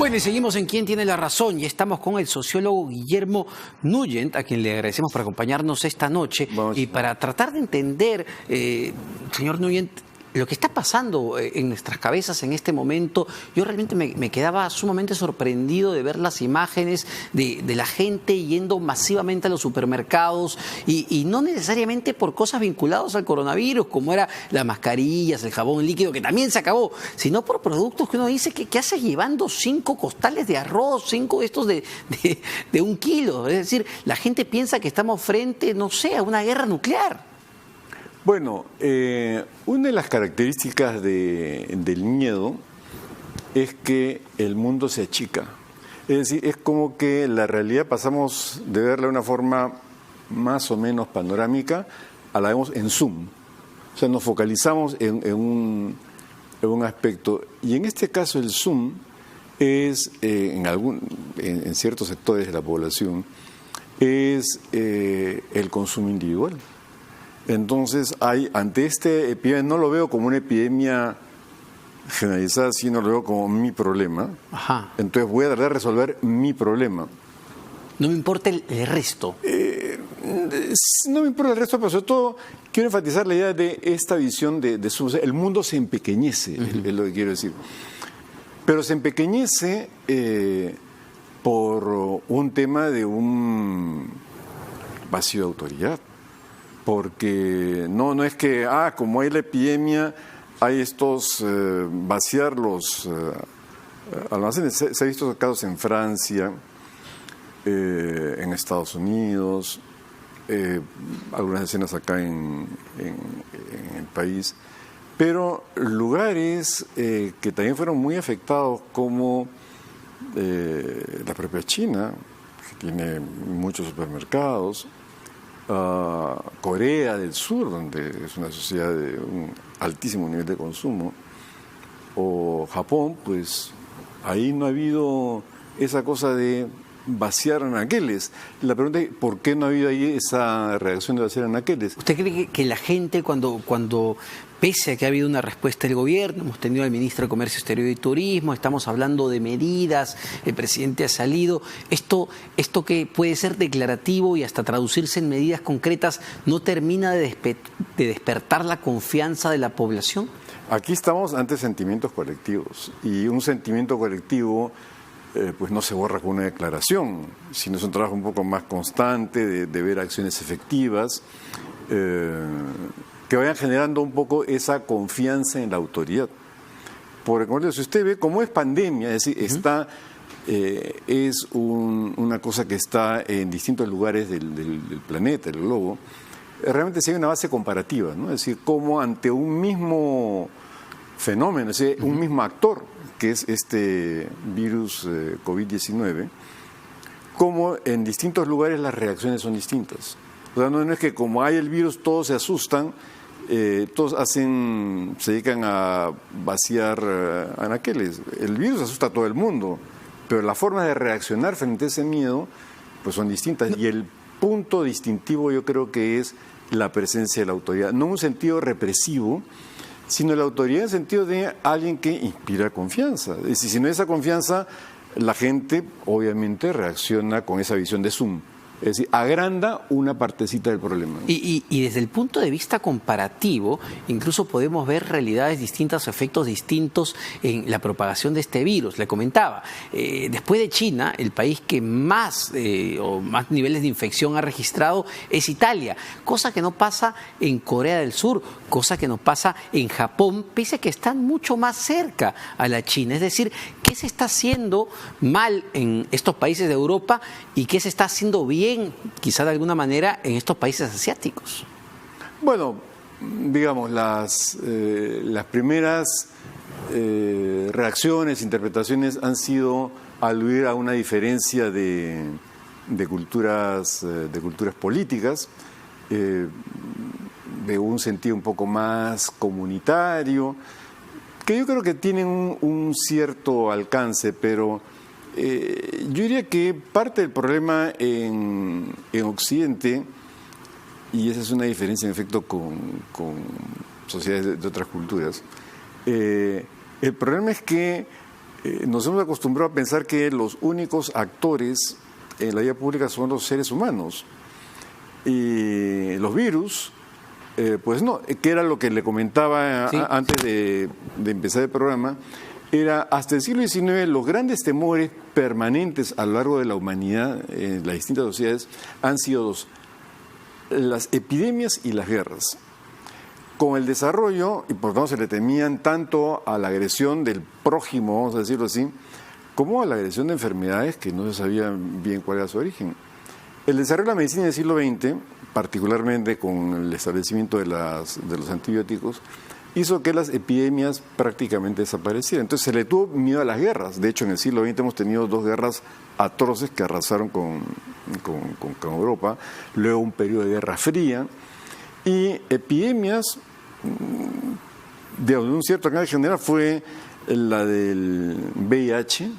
Bueno, y seguimos en Quién tiene la razón y estamos con el sociólogo Guillermo Nuyent, a quien le agradecemos por acompañarnos esta noche. Y para tratar de entender, señor Nuyent, lo que está pasando en nuestras cabezas en este momento, yo realmente me quedaba sumamente sorprendido de ver las imágenes de la gente yendo masivamente a los supermercados y no necesariamente por cosas vinculadas al coronavirus, como era las mascarillas, el jabón líquido, que también se acabó, sino por productos que uno dice que haces llevando 5 costales de arroz, 5 estos de 1 kilo. Es decir, la gente piensa que estamos frente, no sé, a una guerra nuclear. Bueno, una de las características del miedo es que el mundo se achica. Es decir, es como que la realidad pasamos de verla de una forma más o menos panorámica a la vemos en zoom. O sea, nos focalizamos en un aspecto. Y en este caso el zoom es, en ciertos sectores de la población, es el consumo individual. Entonces, ante este epidemia, no lo veo como una epidemia generalizada, sino lo veo como mi problema. Ajá. Entonces voy a tratar de resolver mi problema. No me importa el resto. No me importa el resto, pero sobre todo quiero enfatizar la idea de esta visión de el mundo se empequeñece, es lo que quiero decir. Pero se empequeñece por un tema de un vacío de autoridad. Porque no es que, como hay la epidemia, hay estos vaciar los almacenes. Se ha visto casos en Francia, en Estados Unidos, algunas escenas acá en el país, pero lugares que también fueron muy afectados, como la propia China, que tiene muchos supermercados, Corea del Sur, donde es una sociedad de un altísimo nivel de consumo, o Japón, pues ahí no ha habido esa cosa de vaciar anaqueles. La pregunta es, ¿por qué no ha habido ahí esa reacción de vaciar anaqueles? ¿Usted cree que la gente cuando pese a que ha habido una respuesta del gobierno, hemos tenido al ministro de Comercio Exterior y Turismo, estamos hablando de medidas, el presidente ha salido, esto que puede ser declarativo y hasta traducirse en medidas concretas, no termina de despertar la confianza de la población? Aquí estamos ante sentimientos colectivos, y un sentimiento colectivo pues no se borra con una declaración, sino es un trabajo un poco más constante de ver acciones efectivas que vayan generando un poco esa confianza en la autoridad. Porque, como si usted ve, como es pandemia, es decir, es una cosa que está en distintos lugares del planeta, del globo, realmente sí hay una base comparativa, ¿no? Es decir, como ante un mismo fenómeno, es decir, un mismo actor, que es este virus COVID-19, como en distintos lugares las reacciones son distintas. O sea, no es que como hay el virus todos se asustan, todos se dedican a vaciar anaqueles. El virus asusta a todo el mundo, pero las formas de reaccionar frente a ese miedo pues son distintas. Y el punto distintivo yo creo que es la presencia de la autoridad, no en un sentido represivo, sino la autoridad en el sentido de alguien que inspira confianza. Es decir, si no hay esa confianza, la gente obviamente reacciona con esa visión de Zoom. Es decir, agranda una partecita del problema. Y desde el punto de vista comparativo, incluso podemos ver realidades distintas, efectos distintos en la propagación de este virus. Le comentaba, después de China, el país que más niveles de infección ha registrado es Italia, cosa que no pasa en Corea del Sur, cosa que no pasa en Japón, pese a que están mucho más cerca a la China. Es decir, ¿qué se está haciendo mal en estos países de Europa y qué se está haciendo bien, quizá de alguna manera, en estos países asiáticos? Bueno, digamos, las primeras reacciones, interpretaciones han sido aludir a una diferencia de culturas políticas, de un sentido un poco más comunitario, que yo creo que tienen un cierto alcance, pero yo diría que parte del problema en Occidente, y esa es una diferencia en efecto con sociedades de otras culturas, el problema es que nos hemos acostumbrado a pensar que los únicos actores en la vida pública son los seres humanos. Y los virus, pues no, que era lo que le comentaba antes de empezar el programa, era hasta el siglo XIX los grandes temores permanentes a lo largo de la humanidad, en las distintas sociedades, han sido dos: las epidemias y las guerras. Con el desarrollo, y por lo tanto se le temían tanto a la agresión del prójimo, vamos a decirlo así, como a la agresión de enfermedades que no se sabía bien cuál era su origen. El desarrollo de la medicina del siglo XX, particularmente con el establecimiento de los antibióticos, hizo que las epidemias prácticamente desaparecieran. Entonces se le tuvo miedo a las guerras. De hecho, en el siglo XX hemos tenido 2 guerras atroces que arrasaron con Europa, luego un periodo de Guerra Fría, y epidemias de un cierto alcance general fue la del VIH,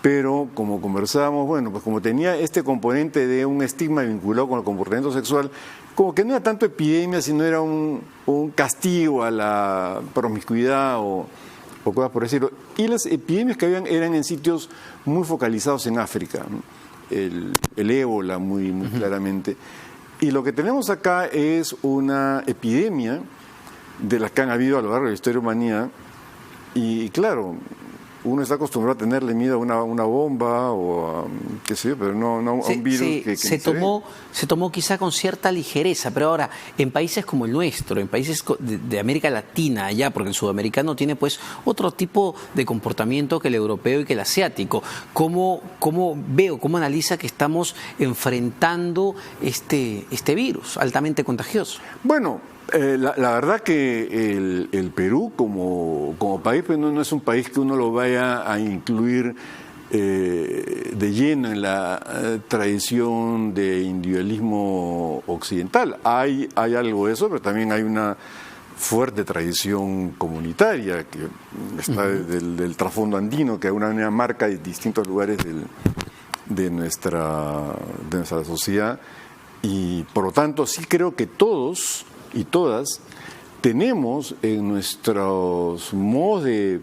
pero como conversábamos, bueno, pues como tenía este componente de un estigma vinculado con el comportamiento sexual, como que no era tanto epidemia, sino era un castigo a la promiscuidad o cosas por decirlo. Y las epidemias que habían eran en sitios muy focalizados en África, ¿no? El ébola muy claramente. Y lo que tenemos acá es una epidemia de las que han habido a lo largo de la historia de la humanidad. Y claro, uno está acostumbrado a tenerle miedo a una bomba o a, qué sé yo, pero no a un virus que se tomó quizá con cierta ligereza, pero ahora, en países como el nuestro, en países de América Latina, allá, porque el sudamericano tiene pues otro tipo de comportamiento que el europeo y que el asiático, ¿cómo analiza que estamos enfrentando este virus altamente contagioso? Bueno, la verdad que el Perú como país pues no es un país que uno lo vaya a incluir de lleno en la tradición de individualismo occidental. Hay algo de eso, pero también hay una fuerte tradición comunitaria que está del trasfondo andino, que de alguna manera marca distintos lugares de nuestra sociedad, y por lo tanto sí creo que todos y todas tenemos en nuestros modos de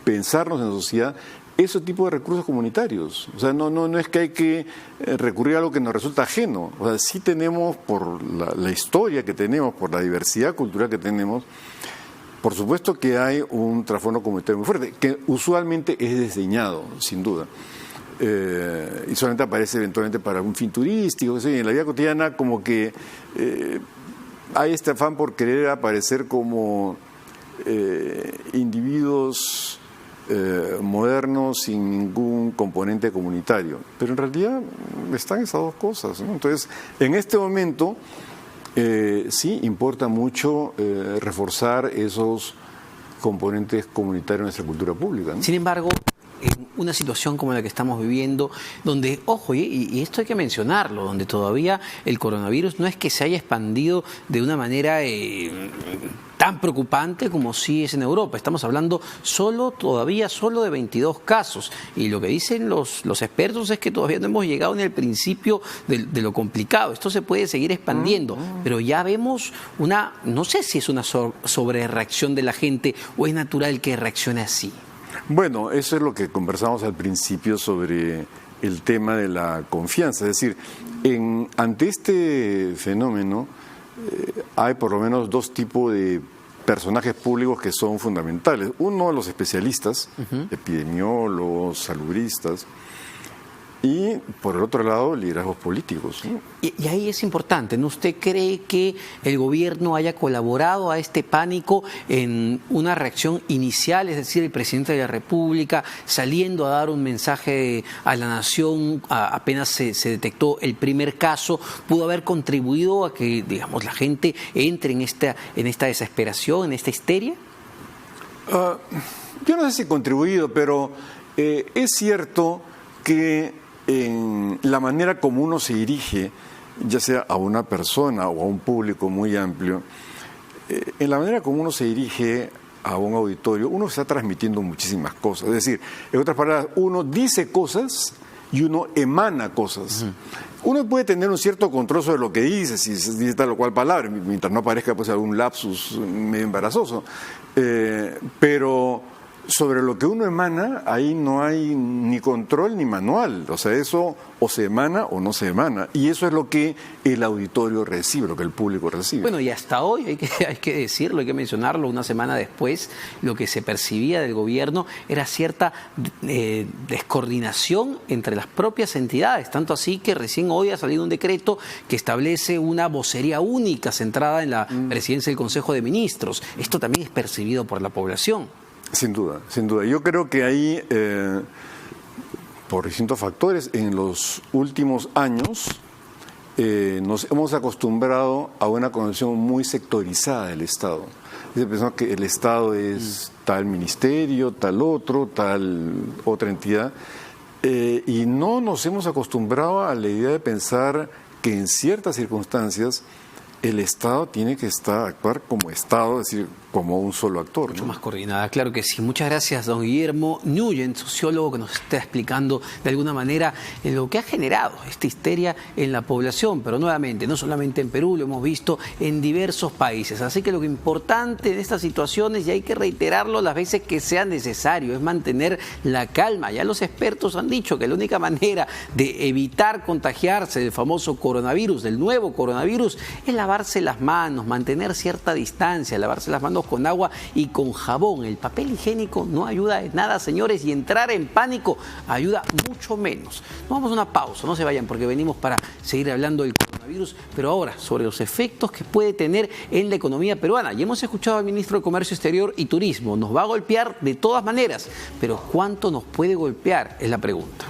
pensarnos en la sociedad ese tipo de recursos comunitarios. O sea, no es que hay que recurrir a algo que nos resulta ajeno. O sea, sí tenemos, por la historia que tenemos, por la diversidad cultural que tenemos, por supuesto que hay un trasfondo comunitario muy fuerte, que usualmente es desdeñado, sin duda. Y solamente aparece eventualmente para un fin turístico. Y en la vida cotidiana como que hay este afán por querer aparecer como individuos modernos sin ningún componente comunitario, pero en realidad están esas dos cosas, ¿no? Entonces, en este momento sí importa mucho reforzar esos componentes comunitarios en nuestra cultura pública, ¿no? Sin embargo, en una situación como la que estamos viviendo, donde, ojo, y esto hay que mencionarlo, donde todavía el coronavirus no es que se haya expandido de una manera tan preocupante como sí es en Europa. Estamos hablando todavía solo de 22 casos. Y lo que dicen los expertos es que todavía no hemos llegado en el principio de lo complicado. Esto se puede seguir expandiendo, pero ya vemos no sé si es una sobrereacción de la gente o es natural que reaccione así. Bueno, eso es lo que conversamos al principio sobre el tema de la confianza. Es decir, ante este fenómeno hay por lo menos 2 tipos de personajes públicos que son fundamentales. Uno, los especialistas, epidemiólogos, salubristas, y por el otro lado, liderazgos políticos, ¿no? Y ahí es importante, ¿no? ¿Usted cree que el gobierno haya colaborado a este pánico en una reacción inicial? Es decir, el presidente de la República saliendo a dar un mensaje a la nación apenas se detectó el primer caso, ¿pudo haber contribuido a que, digamos, la gente entre en esta desesperación, en esta histeria? Yo no sé si contribuido, pero es cierto que en la manera como uno se dirige, ya sea a una persona o a un público muy amplio, en la manera como uno se dirige a un auditorio, uno está transmitiendo muchísimas cosas. Es decir, en otras palabras, uno dice cosas y uno emana cosas. Uno puede tener un cierto control sobre lo que dice, si dice tal o cual palabra, mientras no aparezca pues algún lapsus medio embarazoso, pero Sobre lo que uno emana, ahí no hay ni control ni manual. O sea, eso o se emana o no se emana. Y eso es lo que el auditorio recibe, lo que el público recibe. Bueno, y hasta hoy, hay que decirlo, hay que mencionarlo, una semana después, lo que se percibía del gobierno era cierta descoordinación entre las propias entidades. Tanto así que recién hoy ha salido un decreto que establece una vocería única centrada en la presidencia del Consejo de Ministros. Esto también es percibido por la población. Sin duda, sin duda. Yo creo que ahí, por distintos factores, en los últimos años nos hemos acostumbrado a una concepción muy sectorizada del Estado. Pensamos que el Estado es tal ministerio, tal otro, tal otra entidad, y no nos hemos acostumbrado a la idea de pensar que en ciertas circunstancias el Estado tiene que actuar como Estado, es decir, como un solo actor. Mucho más coordinada, claro que sí. Muchas gracias, don Guillermo Núñez, sociólogo, que nos está explicando de alguna manera lo que ha generado esta histeria en la población, pero nuevamente, no solamente en Perú, lo hemos visto en diversos países. Así que lo importante en estas situaciones, y hay que reiterarlo las veces que sea necesario, es mantener la calma. Ya los expertos han dicho que la única manera de evitar contagiarse del famoso coronavirus, del nuevo coronavirus, es lavarse las manos, mantener cierta distancia, lavarse las manos con agua y con jabón. El papel higiénico no ayuda en nada, señores, y entrar en pánico ayuda mucho menos. Nos vamos a una pausa, no se vayan porque venimos para seguir hablando del coronavirus, pero ahora sobre los efectos que puede tener en la economía peruana. Ya hemos escuchado al ministro de Comercio Exterior y Turismo, nos va a golpear de todas maneras, pero ¿cuánto nos puede golpear? Es la pregunta.